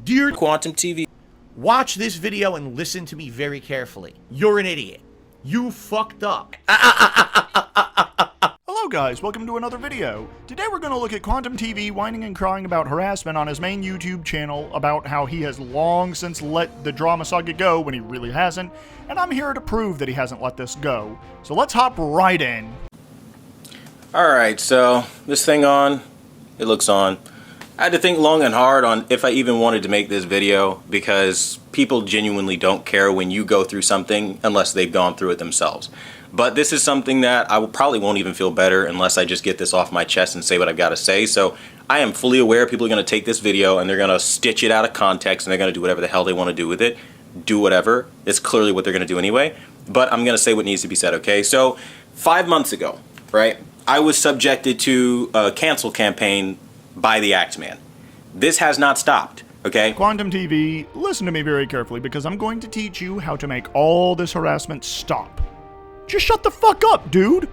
Dear Quantum TV, watch this video and listen to me very carefully. You're an idiot. You fucked up. Hello guys, welcome to another video. Today we're going to look at Quantum TV whining and crying about harassment on his main YouTube channel about how he has long since let the drama saga go when he really hasn't, and I'm here to prove that he hasn't let this go. So let's hop right in. Alright, so this thing on, it looks on. I had to think long and hard on if I even wanted to make this video because people genuinely don't care when you go through something unless they've gone through it themselves. But this is something that I probably won't even feel better unless I just get this off my chest and say what I've got to say. So I am fully aware people are going to take this video and they're going to stitch it out of context and they're going to do whatever the hell they want to do with it. Do whatever. It's clearly what they're going to do anyway. But I'm going to say what needs to be said, okay? So 5 months ago, right, I was subjected to a cancel campaign by the Axeman. This has not stopped, okay? Quantum TV, listen to me very carefully because I'm going to teach you how to make all this harassment stop. Just shut the fuck up, dude!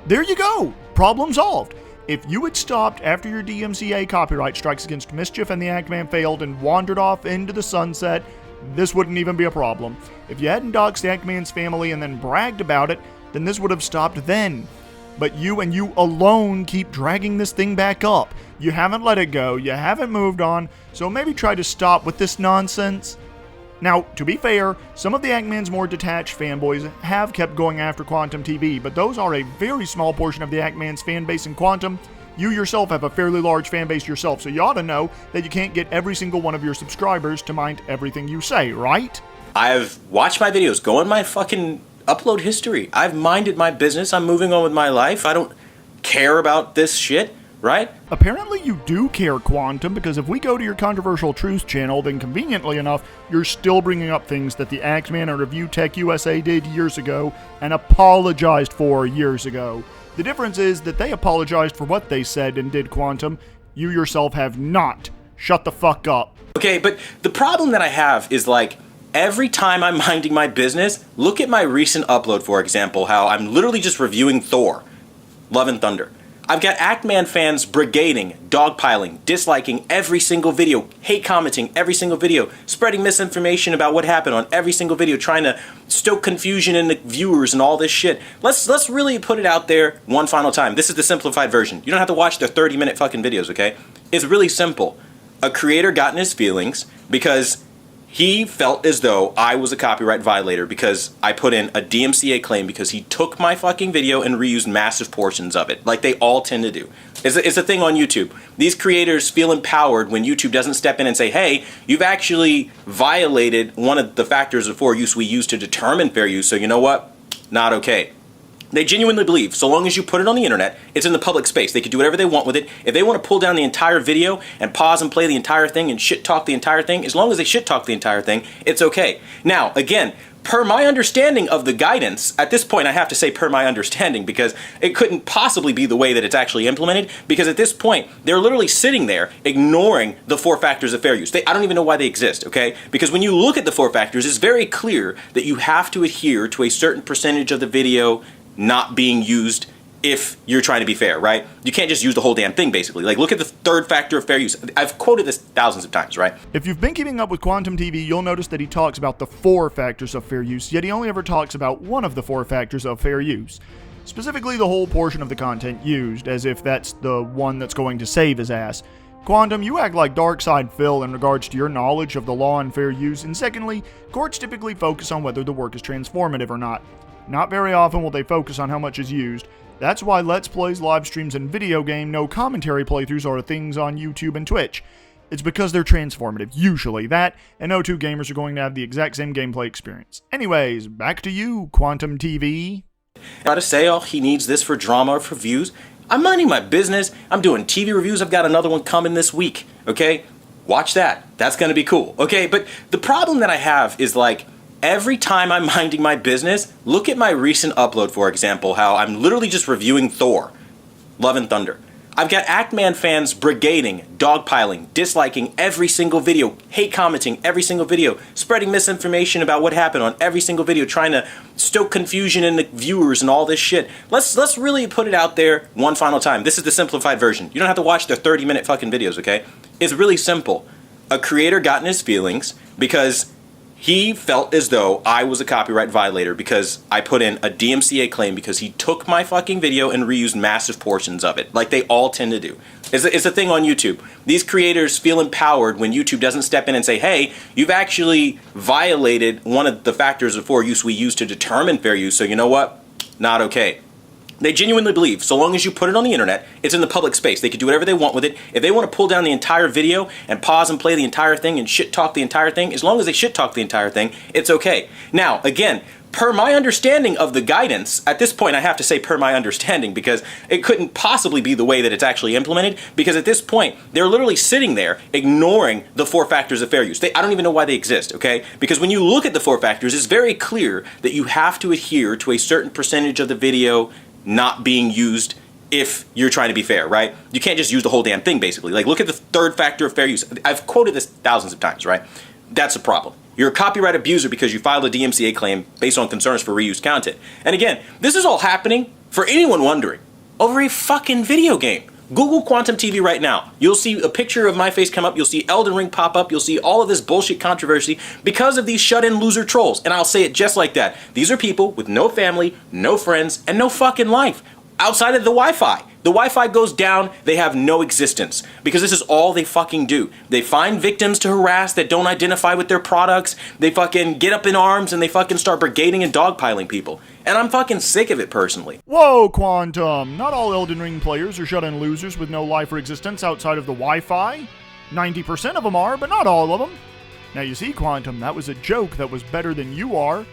There you go! Problem solved. If you had stopped after your DMCA copyright strikes against Mischief and the Axeman failed and wandered off into the sunset, this wouldn't even be a problem. If you hadn't doxed the Axeman's family and then bragged about it, then this would have stopped then. But you and you alone keep dragging this thing back up. You haven't let it go, you haven't moved on, so maybe try to stop with this nonsense. Now, to be fair, some of the Axeman's more detached fanboys have kept going after Quantum TV, but those are a very small portion of the Axeman's fan base in Quantum. You yourself have a fairly large fan base yourself, so you ought to know that you can't get every single one of your subscribers to mind everything you say, right? I've watched my videos, go in my fucking upload history. I've minded my business. I'm moving on with my life. I don't care about this shit, right? Apparently you do care, Quantum, because if we go to your Controversial Truths channel, then conveniently enough, you're still bringing up things that the Axeman and Review Tech USA did years ago and apologized for years ago. The difference is that they apologized for what they said and did, Quantum. You yourself have not. Shut the fuck up. Okay, but the problem that I have is like, every time I'm minding my business, look at my recent upload, for example, how I'm literally just reviewing Thor, Love and Thunder. I've got Axeman fans brigading, dogpiling, disliking every single video, hate commenting every single video, spreading misinformation about what happened on every single video, trying to stoke confusion in the viewers and all this shit. Let's really put it out there one final time. This is the simplified version. You don't have to watch the 30-minute fucking videos, okay? It's really simple. A creator got in his feelings because he felt as though I was a copyright violator because I put in a DMCA claim because he took my fucking video and reused massive portions of it, like they all tend to do. It's a thing on YouTube. These creators feel empowered when YouTube doesn't step in and say, hey, you've actually violated one of the factors of fair use we use to determine fair use, so you know what? Not okay. They genuinely believe, so long as you put it on the internet, it's in the public space. They can do whatever they want with it. If they want to pull down the entire video and pause and play the entire thing and shit talk the entire thing, as long as they shit talk the entire thing, it's okay. Now, again, per my understanding of the guidance, at this point I have to say per my understanding because it couldn't possibly be the way that it's actually implemented, because at this point, they're literally sitting there ignoring the 4 factors of fair use. I don't even know why they exist, okay? Because when you look at the 4 factors, it's very clear that you have to adhere to a certain percentage of the video not being used if you're trying to be fair, right? You can't just use the whole damn thing, basically. Like, look at the 3rd factor of fair use. I've quoted this thousands of times, right? If you've been keeping up with Quantum TV, you'll notice that he talks about the 4 factors of fair use, yet he only ever talks about one of the 4 factors of fair use. Specifically, the whole portion of the content used, as if that's the one that's going to save his ass. Quantum, you act like Darkside Phil in regards to your knowledge of the law and fair use, and secondly, courts typically focus on whether the work is transformative or not. Not very often will they focus on how much is used. That's why Let's Plays, live streams, and video game no commentary playthroughs are things on YouTube and Twitch. It's because they're transformative, usually. That, and no 2 gamers are going to have the exact same gameplay experience. Anyways, back to you, Quantum TV. Gotta say, oh, he needs this for drama or for views. I'm minding my business. I'm doing TV reviews. I've got another one coming this week, okay? Watch that. That's gonna be cool, okay? But the problem that I have is like, every time I'm minding my business, look at my recent upload, for example, how I'm literally just reviewing Thor, Love and Thunder. I've got Axeman fans brigading, dogpiling, disliking every single video, hate commenting every single video, spreading misinformation about what happened on every single video, trying to stoke confusion in the viewers and all this shit. Let's really put it out there one final time. This is the simplified version. You don't have to watch the 30-minute fucking videos, okay? It's really simple. a creator got in his feelings because he felt as though I was a copyright violator because I put in a DMCA claim because he took my fucking video and reused massive portions of it, like they all tend to do. It's a thing on YouTube. These creators feel empowered when YouTube doesn't step in and say, hey, you've actually violated one of the factors of fair use we use to determine fair use, so you know what? Not okay. They genuinely believe, so long as you put it on the internet, it's in the public space. They can do whatever they want with it. If they want to pull down the entire video and pause and play the entire thing and shit talk the entire thing, as long as they shit talk the entire thing, it's okay. Now, again, per my understanding of the guidance, at this point I have to say per my understanding because it couldn't possibly be the way that it's actually implemented, because at this point, they're literally sitting there ignoring the 4 factors of fair use. I don't even know why they exist, okay? Because when you look at the 4 factors, it's very clear that you have to adhere to a certain percentage of the video not being used if you're trying to be fair, right? You can't just use the whole damn thing, basically. Like, look at the 3rd factor of fair use. I've quoted this thousands of times, right? That's a problem. You're a copyright abuser because you filed a DMCA claim based on concerns for reused content. And again, this is all happening, for anyone wondering, over a fucking video game. Google Quantum TV right now. You'll see a picture of my face come up. You'll see Elden Ring pop up. You'll see all of this bullshit controversy because of these shut-in loser trolls. And I'll say it just like that. These are people with no family, no friends, and no fucking life outside of the Wi-Fi. The Wi-Fi goes down, they have no existence because this is all they fucking do. They find victims to harass that don't identify with their products. They fucking get up in arms and they fucking start brigading and dogpiling people. And I'm fucking sick of it personally. Whoa, Quantum! Not all Elden Ring players are shut-in losers with no life or existence outside of the Wi-Fi. 90% of them are, but not all of them. Now you see, Quantum, that was a joke that was better than you are.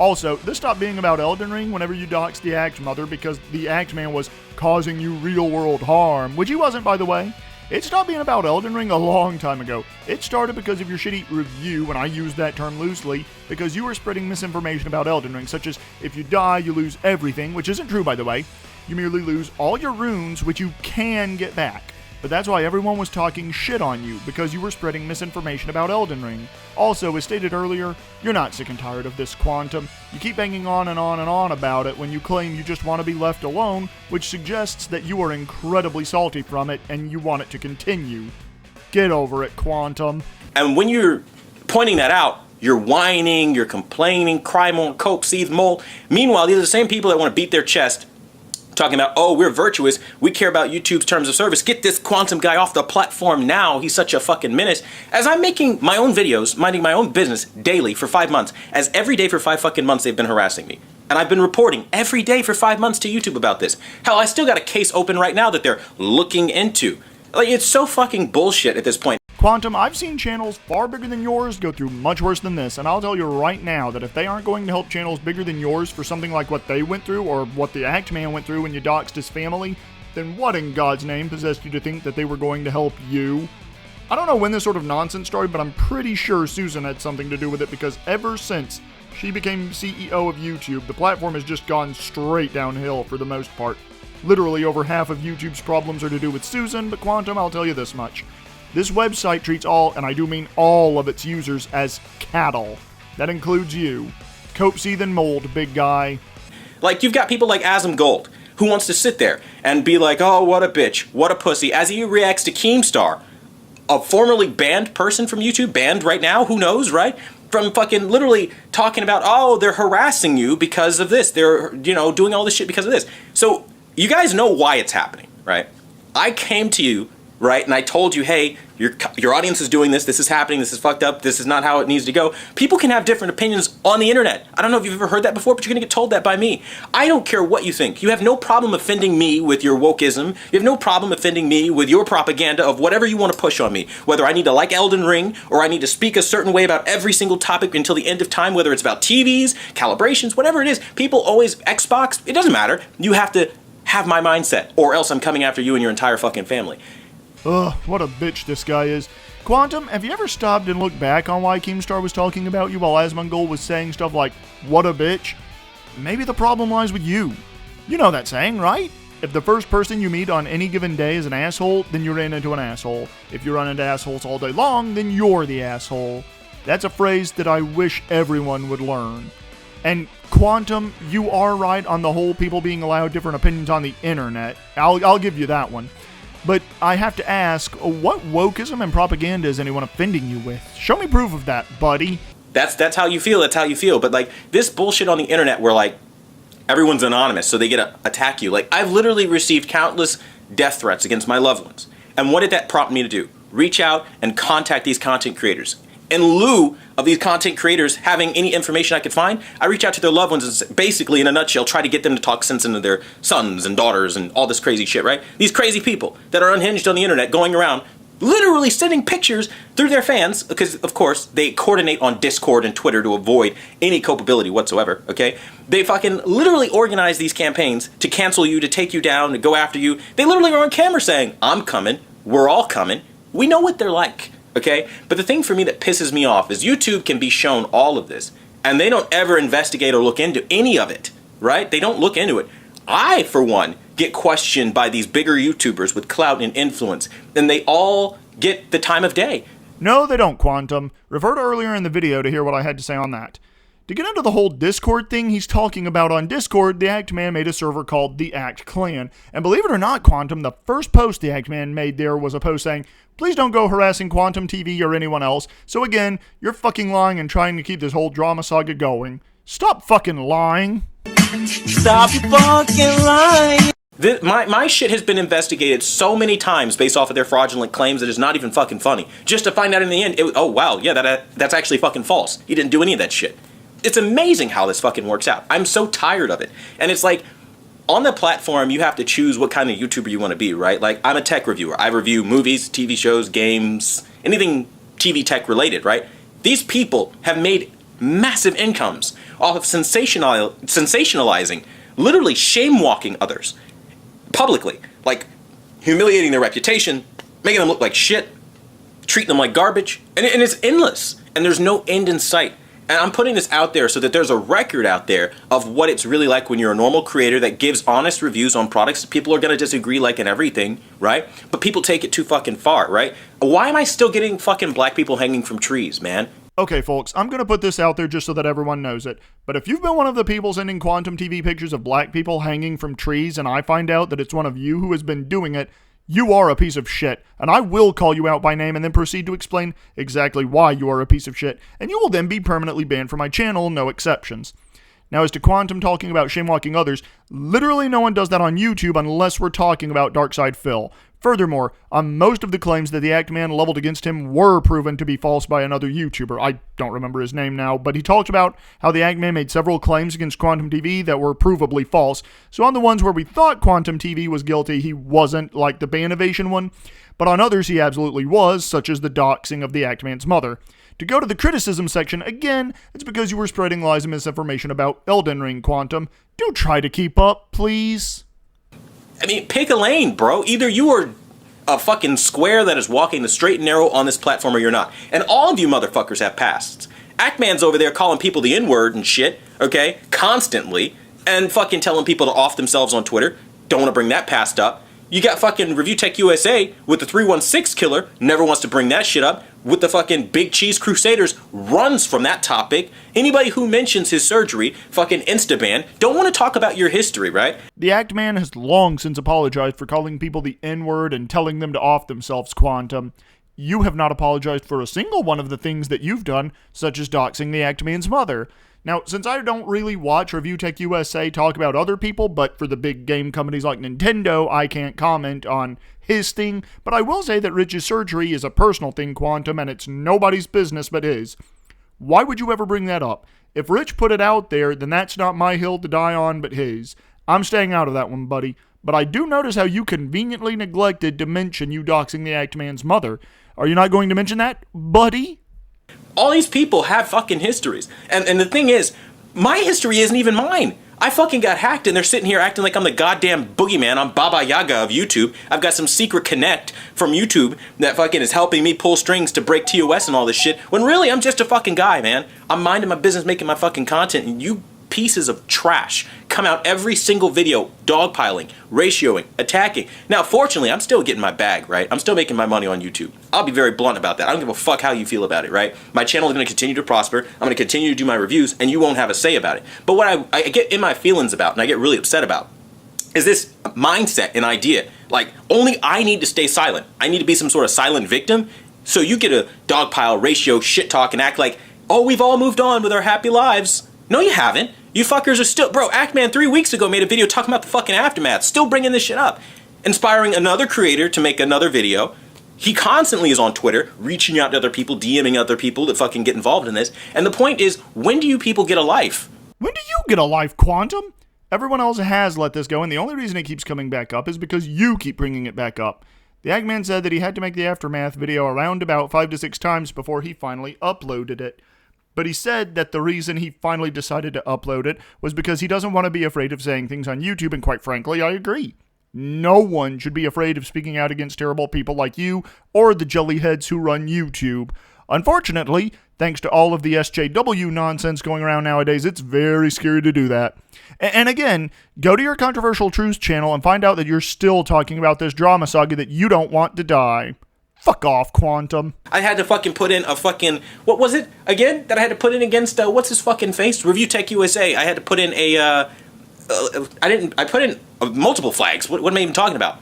Also, this stopped being about Elden Ring whenever you doxed the Axe Mother because the Axe Man was causing you real-world harm, which he wasn't, by the way. It stopped being about Elden Ring a long time ago. It started because of your shitty review, and I use that term loosely, because you were spreading misinformation about Elden Ring, such as if you die, you lose everything, which isn't true, by the way. You merely lose all your runes, which you can get back. But that's why everyone was talking shit on you, because you were spreading misinformation about Elden Ring. Also, as stated earlier, you're not sick and tired of this, Quantum. You keep banging on and on and on about it when you claim you just want to be left alone, which suggests that you are incredibly salty from it and you want it to continue. Get over it, Quantum. And when you're pointing that out, you're whining, you're complaining, cry more, cope, seethe, mole. Meanwhile, these are the same people that want to beat their chest talking about, oh, we're virtuous, we care about YouTube's terms of service, get this Quantum guy off the platform now, he's such a fucking menace. As I'm making my own videos, minding my own business daily for 5 months, as every day for 5 fucking months they've been harassing me. And I've been reporting every day for 5 months to YouTube about this. Hell, I still got a case open right now that they're looking into. Like, it's so fucking bullshit at this point. Quantum, I've seen channels far bigger than yours go through much worse than this, and I'll tell you right now that if they aren't going to help channels bigger than yours for something like what they went through or what the Act Man went through when you doxed his family, then what in God's name possessed you to think that they were going to help you? I don't know when this sort of nonsense started, but I'm pretty sure Susan had something to do with it because ever since she became CEO of YouTube, the platform has just gone straight downhill for the most part. Literally over half of YouTube's problems are to do with Susan, but Quantum, I'll tell you this much. This website treats all, and I do mean all of its users, as cattle. That includes you. Cope, seethe, and mold, big guy. Like, you've got people like Asm Gold, who wants to sit there and be like, oh, what a bitch, what a pussy, as he reacts to Keemstar, a formerly banned person from YouTube, banned right now, who knows, right? From fucking literally talking about, oh, they're harassing you because of this. They're, you know, doing all this shit because of this. So, you guys know why it's happening, right? I came to you, right, and I told you, hey, your audience is doing this, this is happening, this is fucked up, this is not how it needs to go. People can have different opinions on the internet. I don't know if you've ever heard that before, but you're gonna get told that by me. I don't care what you think. You have no problem offending me with your wokeism. You have no problem offending me with your propaganda of whatever you want to push on me. Whether I need to like Elden Ring, or I need to speak a certain way about every single topic until the end of time, whether it's about TVs, calibrations, whatever it is. People always, Xbox, it doesn't matter. You have to have my mindset, or else I'm coming after you and your entire fucking family. Ugh, what a bitch this guy is. Quantum, have you ever stopped and looked back on why Keemstar was talking about you while Asmongold was saying stuff like, what a bitch? Maybe the problem lies with you. You know that saying, right? If the first person you meet on any given day is an asshole, then you ran into an asshole. If you run into assholes all day long, then you're the asshole. That's a phrase that I wish everyone would learn. And Quantum, you are right on the whole people being allowed different opinions on the internet. I'll give you that one. But I have to ask, what wokeism and propaganda is anyone offending you with? Show me proof of that, buddy. That's how you feel. That's how you feel. But like this bullshit on the internet where like everyone's anonymous, so they get to attack you. Like I've literally received countless death threats against my loved ones. And what did that prompt me to do? Reach out and contact these content creators. In lieu of these content creators having any information I could find, I reach out to their loved ones and basically, in a nutshell, try to get them to talk sense into their sons and daughters and all this crazy shit, right? These crazy people that are unhinged on the internet going around literally sending pictures through their fans, because of course they coordinate on Discord and Twitter to avoid any culpability whatsoever, okay? They fucking literally organize these campaigns to cancel you, to take you down, to go after you. They literally are on camera saying, I'm coming, we're all coming. We know what they're like, okay? But the thing for me that pisses me off is YouTube can be shown all of this, and they don't ever investigate or look into any of it, right? They don't look into it. I, for one, get questioned by these bigger YouTubers with clout and influence, and they all get the time of day. No, they don't, Quantum. Refer to earlier in the video to hear what I had to say on that. To get into the whole Discord thing he's talking about on Discord, the Act Man made a server called the Act Clan. And believe it or not, Quantum, the first post the Act Man made there was a post saying, please don't go harassing Quantum TV or anyone else. So again, you're fucking lying and trying to keep this whole drama saga going. Stop fucking lying. Stop fucking lying. My shit has been investigated so many times based off of their fraudulent claims that it's not even fucking funny. Just to find out in the end, oh wow, yeah, that's actually fucking false. He didn't do any of that shit. It's amazing how this fucking works out. I'm so tired of it. And it's like, on the platform, you have to choose what kind of YouTuber you want to be, right? Like, I'm a tech reviewer. I review movies, TV shows, games, anything TV tech related, right? These people have made massive incomes off of sensationalizing, literally shame-walking others publicly, like humiliating their reputation, making them look like shit, treating them like garbage, and it's endless, and there's no end in sight. And I'm putting this out there so that there's a record out there of what it's really like when you're a normal creator that gives honest reviews on products. People are going to disagree like in everything, right? But people take it too fucking far, right? Why am I still getting fucking black people hanging from trees, man? Okay, folks, I'm going to put this out there just so that everyone knows it. But if you've been one of the people sending Quantum TV pictures of black people hanging from trees and I find out that it's one of you who has been doing it, you are a piece of shit, and I will call you out by name and then proceed to explain exactly why you are a piece of shit, and you will then be permanently banned from my channel, no exceptions. Now, as to Quantum talking about shame-walking others, literally no one does that on YouTube unless we're talking about Darkside Phil. Furthermore, on most of the claims that the Act Man leveled against him were proven to be false by another YouTuber. I don't remember his name now, but he talked about how the Act Man made several claims against Quantum TV that were provably false. So on the ones where we thought Quantum TV was guilty, he wasn't, like the ban evasion one. But on others, he absolutely was, such as the doxing of the Act Man's mother. To go to the criticism section, again, it's because you were spreading lies and misinformation about Elden Ring, Quantum. Do try to keep up, please. I mean, pick a lane, bro. Either you are a fucking square that is walking the straight and narrow on this platform or you're not. And all of you motherfuckers have pasts. Ackman's over there calling people the N-word and shit, okay, constantly, and fucking telling people to off themselves on Twitter. Don't want to bring that past up. You got fucking Review Tech USA with the 316 killer, never wants to bring that shit up. With the fucking Big Cheese Crusaders, runs from that topic. Anybody who mentions his surgery, fucking insta-ban. Don't want to talk about your history, right? The Act Man has long since apologized for calling people the N-word and telling them to off themselves, Quantum. You have not apologized for a single one of the things that you've done, such as doxing the Act Man's mother. Now, since I don't really watch Review Tech USA talk about other people, but for the big game companies like Nintendo, I can't comment on his thing, but I will say that Rich's surgery is a personal thing, Quantum, and it's nobody's business but his. Why would you ever bring that up? If Rich put it out there, then that's not my hill to die on but his. I'm staying out of that one, buddy. But I do notice how you conveniently neglected to mention you doxing the Act Man's mother. Are you not going to mention that, buddy? All these people have fucking histories. And the thing is, my history isn't even mine. I fucking got hacked and they're sitting here acting like I'm the goddamn boogeyman. I'm Baba Yaga of YouTube. I've got some secret connect from YouTube that fucking is helping me pull strings to break TOS and all this shit. When really, I'm just a fucking guy, man. I'm minding my business, making my fucking content, and you pieces of trash come out every single video dogpiling, ratioing, attacking. Now, fortunately, I'm still getting my bag, right? I'm still making my money on YouTube. I'll be very blunt about that. I don't give a fuck how you feel about it, right? My channel is going to continue to prosper. I'm going to continue to do my reviews, and you won't have a say about it. But what I get in my feelings about, and I get really upset about, is this mindset and idea Like, only I need to stay silent. I need to be some sort of silent victim. So you get a dogpile ratio shit talk and act like, oh, we've all moved on with our happy lives. No, you haven't. You fuckers are still... Bro, Actman 3 weeks ago made a video talking about the fucking aftermath. Still bringing this shit up. Inspiring another creator to make another video. He constantly is on Twitter, reaching out to other people, DMing other people to fucking get involved in this. And the point is, when do you people get a life? When do you get a life, Quantum? Everyone else has let this go, and the only reason it keeps coming back up is because you keep bringing it back up. The Eggman said that he had to make the Aftermath video around about 5 to 6 times before he finally uploaded it. But he said that the reason he finally decided to upload it was because he doesn't want to be afraid of saying things on YouTube, and quite frankly, I agree. No one should be afraid of speaking out against terrible people like you or the jellyheads who run YouTube. Unfortunately, thanks to all of the SJW nonsense going around nowadays, it's very scary to do that. And again, go to your Controversial Truths channel and find out that you're still talking about this drama saga that you don't want to die. Fuck off, Quantum. I had to fucking put in a fucking... What was it, again, that I had to put in against... what's his fucking face? Review Tech USA. I had to put in a... I put in multiple flags. What am I even talking about?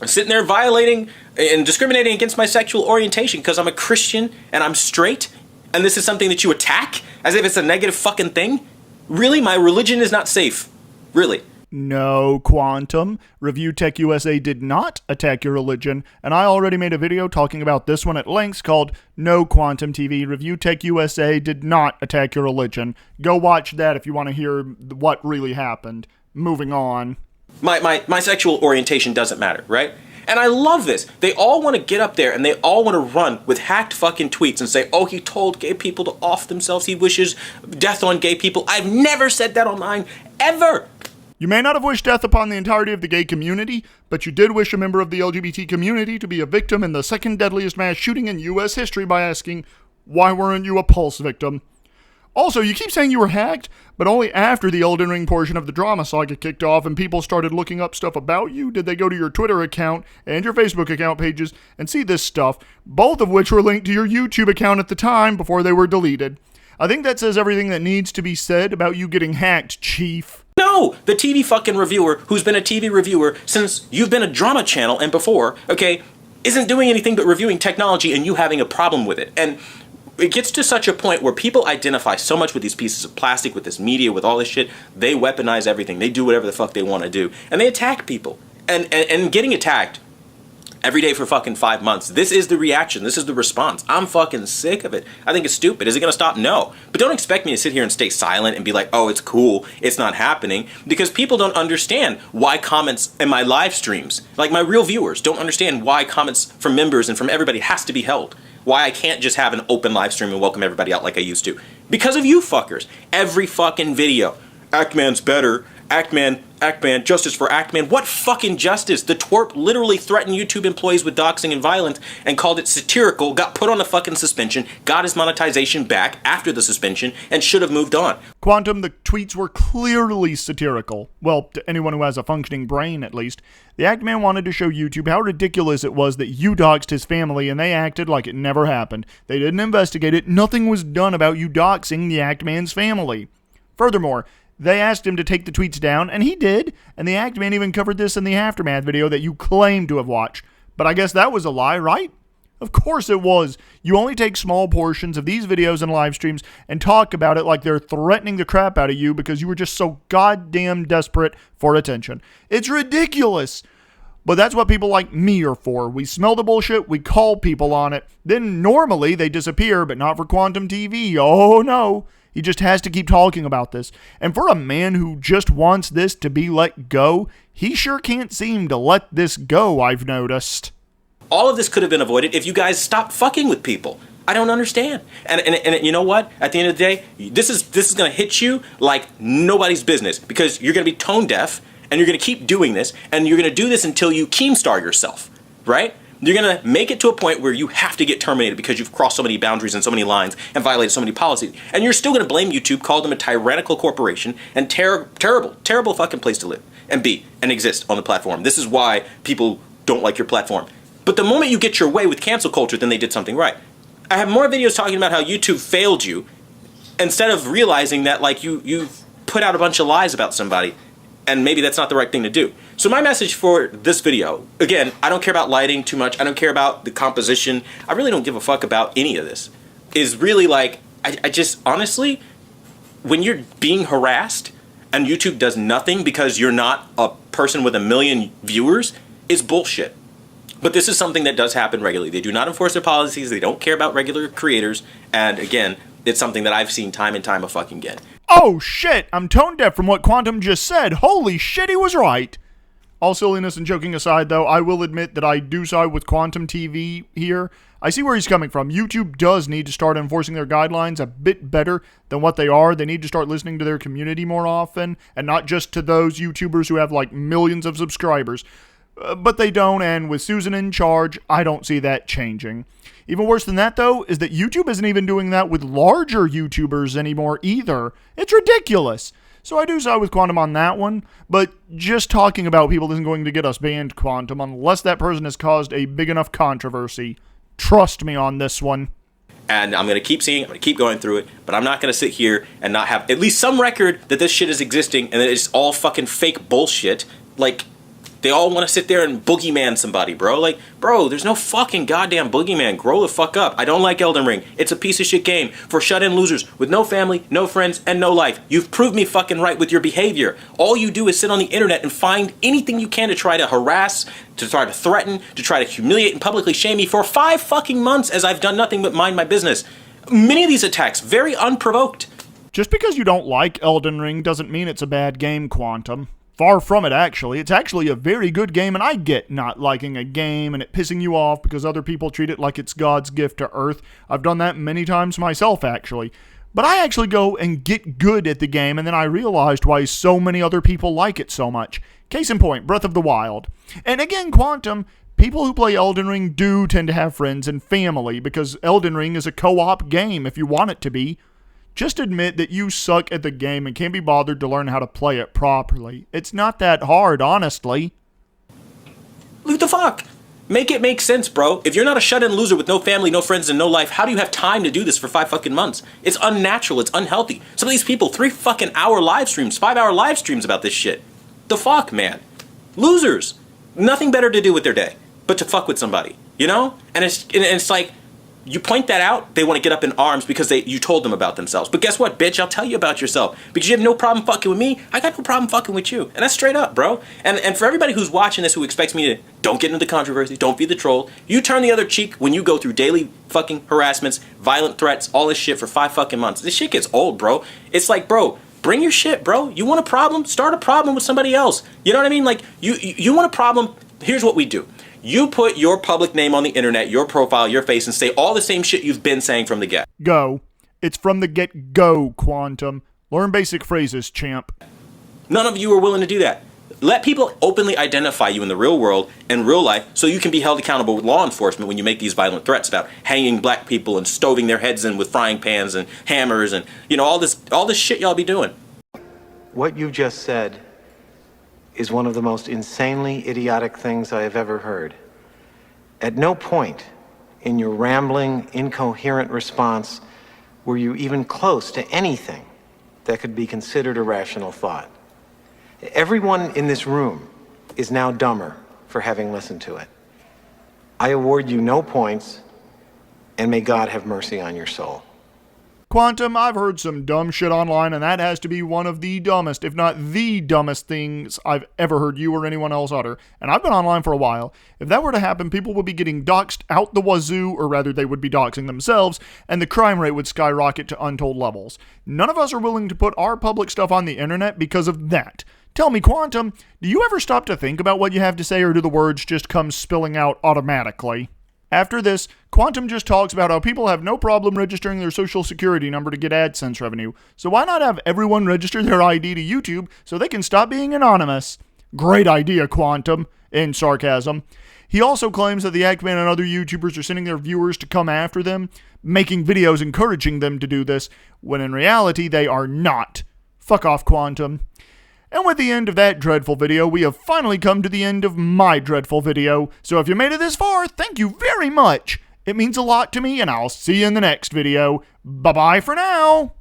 I'm sitting there violating and discriminating against my sexual orientation because I'm a Christian and I'm straight, and this is something that you attack as if it's a negative fucking thing? Really? My religion is not safe. Really? No, Quantum. Review Tech USA did not attack your religion, and I already made a video talking about this one at length called No Quantum TV. Review Tech USA did not attack your religion. Go watch that if you want to hear what really happened. Moving on. My sexual orientation doesn't matter, right? And I love this. They all want to get up there and they all want to run with hacked fucking tweets and say, oh, he told gay people to off themselves. He wishes death on gay people. I've never said that online, ever. You may not have wished death upon the entirety of the gay community, but you did wish a member of the LGBT community to be a victim in the second deadliest mass shooting in U.S. history by asking, why weren't you a Pulse victim? Also, you keep saying you were hacked, but only after the Elden Ring portion of the drama saga kicked off and people started looking up stuff about you did they go to your Twitter account and your Facebook account pages and see this stuff, both of which were linked to your YouTube account at the time before they were deleted. I think that says everything that needs to be said about you getting hacked, Chief. No, the TV fucking reviewer who's been a TV reviewer since you've been a drama channel and before, okay, isn't doing anything but reviewing technology and you having a problem with it. And it gets to such a point where people identify so much with these pieces of plastic, with this media, with all this shit, they weaponize everything. They do whatever the fuck they want to do. And they attack people. And getting attacked every day for fucking 5 months. This is the reaction. This is the response. I'm fucking sick of it. I think it's stupid. Is it going to stop? No. But don't expect me to sit here and stay silent and be like, oh, it's cool. It's not happening. Because people don't understand why comments in my live streams, like my real viewers, don't understand why comments from members and from everybody has to be held. Why I can't just have an open live stream and welcome everybody out like I used to. Because of you fuckers. Every fucking video. Actman's better. Actman, justice for Actman. What fucking justice? The twerp literally threatened YouTube employees with doxing and violence and called it satirical, got put on a fucking suspension, got his monetization back after the suspension, and should have moved on. Quantum, the tweets were clearly satirical. Well, to anyone who has a functioning brain, at least. The Actman wanted to show YouTube how ridiculous it was that you doxed his family, and they acted like it never happened. They didn't investigate it. Nothing was done about you doxing the Actman's family. Furthermore, they asked him to take the tweets down, and he did, and the Actman even covered this in the Aftermath video that you claim to have watched. But I guess that was a lie, right? Of course it was. You only take small portions of these videos and live streams and talk about it like they're threatening the crap out of you because you were just so goddamn desperate for attention. It's ridiculous. But that's what people like me are for. We smell the bullshit, we call people on it. Then normally they disappear, but not for Quantum TV. Oh no. He just has to keep talking about this. And for a man who just wants this to be let go, he sure can't seem to let this go, I've noticed. All of this could have been avoided if you guys stopped fucking with people. I don't understand. And you know what? At the end of the day, this is going to hit you like nobody's business because you're going to be tone deaf and you're going to keep doing this and you're going to do this until you Keemstar yourself, right? You're going to make it to a point where you have to get terminated because you've crossed so many boundaries and so many lines and violated so many policies. And you're still going to blame YouTube, call them a tyrannical corporation and terrible fucking place to live and be and exist on the platform. This is why people don't like your platform. But the moment you get your way with cancel culture, then they did something right. I have more videos talking about how YouTube failed you instead of realizing that like you've put out a bunch of lies about somebody And maybe that's not the right thing to do. So my message for this video, again, I don't care about lighting too much. I don't care about the composition. I really don't give a fuck about any of this. Is really like, I just, honestly, when you're being harassed and YouTube does nothing because you're not a person with 1 million viewers, is bullshit. But this is something that does happen regularly. They do not enforce their policies. They don't care about regular creators. And again, it's something that I've seen time and time fucking again. Oh shit, I'm tone deaf from what Quantum just said. Holy shit, he was right. All silliness and joking aside, though, I will admit that I do side with Quantum TV here. I see where he's coming from. YouTube does need to start enforcing their guidelines a bit better than what they are. They need to start listening to their community more often, and not just to those YouTubers who have like millions of subscribers. But they don't, and with Susan in charge, I don't see that changing. Even worse than that, though, is that YouTube isn't even doing that with larger YouTubers anymore either. It's ridiculous. So I do side with Quantum on that one, but just talking about people isn't going to get us banned, Quantum, unless that person has caused a big enough controversy. Trust me on this one. And I'm going to keep seeing it, I'm going to keep going through it, but I'm not going to sit here and not have at least some record that this shit is existing and that it's all fucking fake bullshit. Like, they all want to sit there and boogeyman somebody, bro. Like, bro, there's no fucking goddamn boogeyman. Grow the fuck up. I don't like Elden Ring. It's a piece of shit game for shut-in losers with no family, no friends, and no life. You've proved me fucking right with your behavior. All you do is sit on the internet and find anything you can to try to harass, to try to threaten, to try to humiliate and publicly shame me for 5 fucking months as I've done nothing but mind my business. Many of these attacks, very unprovoked. Just because you don't like Elden Ring doesn't mean it's a bad game, Quantum. Far from it, actually. It's actually a very good game, and I get not liking a game and it pissing you off because other people treat it like it's God's gift to Earth. I've done that many times myself, actually. But I actually go and get good at the game, and then I realized why so many other people like it so much. Case in point, Breath of the Wild. And again, Quantum, people who play Elden Ring do tend to have friends and family, because Elden Ring is a co-op game if you want it to be. Just admit that you suck at the game and can't be bothered to learn how to play it properly. It's not that hard, honestly. What the fuck? Make it make sense, bro. If you're not a shut-in loser with no family, no friends, and no life, how do you have time to do this for 5 fucking months? It's unnatural. It's unhealthy. Some of these people, 3 fucking hour live streams, 5-hour live streams about this shit. The fuck, man? Losers. Nothing better to do with their day but to fuck with somebody, you know? And it's like, you point that out, they want to get up in arms because you told them about themselves. But guess what, bitch? I'll tell you about yourself. Because you have no problem fucking with me, I got no problem fucking with you. And that's straight up, bro. And for everybody who's watching this who expects me to don't get into the controversy, don't be the troll, you turn the other cheek when you go through daily fucking harassments, violent threats, all this shit for 5 fucking months. This shit gets old, bro. It's like, bro, bring your shit, bro. You want a problem? Start a problem with somebody else. You know what I mean? Like, you want a problem? Here's what we do. You put your public name on the internet, your profile, your face, and say all the same shit you've been saying from the get. Go. It's from the get-go, Quantum. Learn basic phrases, champ. None of you are willing to do that. Let people openly identify you in the real world and real life so you can be held accountable with law enforcement when you make these violent threats about hanging black people and stoving their heads in with frying pans and hammers and, you know, all this shit y'all be doing. What you just said is one of the most insanely idiotic things I have ever heard. At no point in your rambling, incoherent response were you even close to anything that could be considered a rational thought. Everyone in this room is now dumber for having listened to it. I award you no points, and may God have mercy on your soul. Quantum, I've heard some dumb shit online, and that has to be one of the dumbest, if not the dumbest things I've ever heard you or anyone else utter. And I've been online for a while. If that were to happen, people would be getting doxxed out the wazoo, or rather they would be doxing themselves, and the crime rate would skyrocket to untold levels. None of us are willing to put our public stuff on the internet because of that. Tell me, Quantum, do you ever stop to think about what you have to say, or do the words just come spilling out automatically? After this, Quantum just talks about how people have no problem registering their social security number to get AdSense revenue, so why not have everyone register their ID to YouTube so they can stop being anonymous? Great idea, Quantum, in sarcasm. He also claims that the Ackman and other YouTubers are sending their viewers to come after them, making videos encouraging them to do this, when in reality they are not. Fuck off, Quantum. And with the end of that dreadful video, we have finally come to the end of my dreadful video. So if you made it this far, thank you very much. It means a lot to me, and I'll see you in the next video. Bye-bye for now.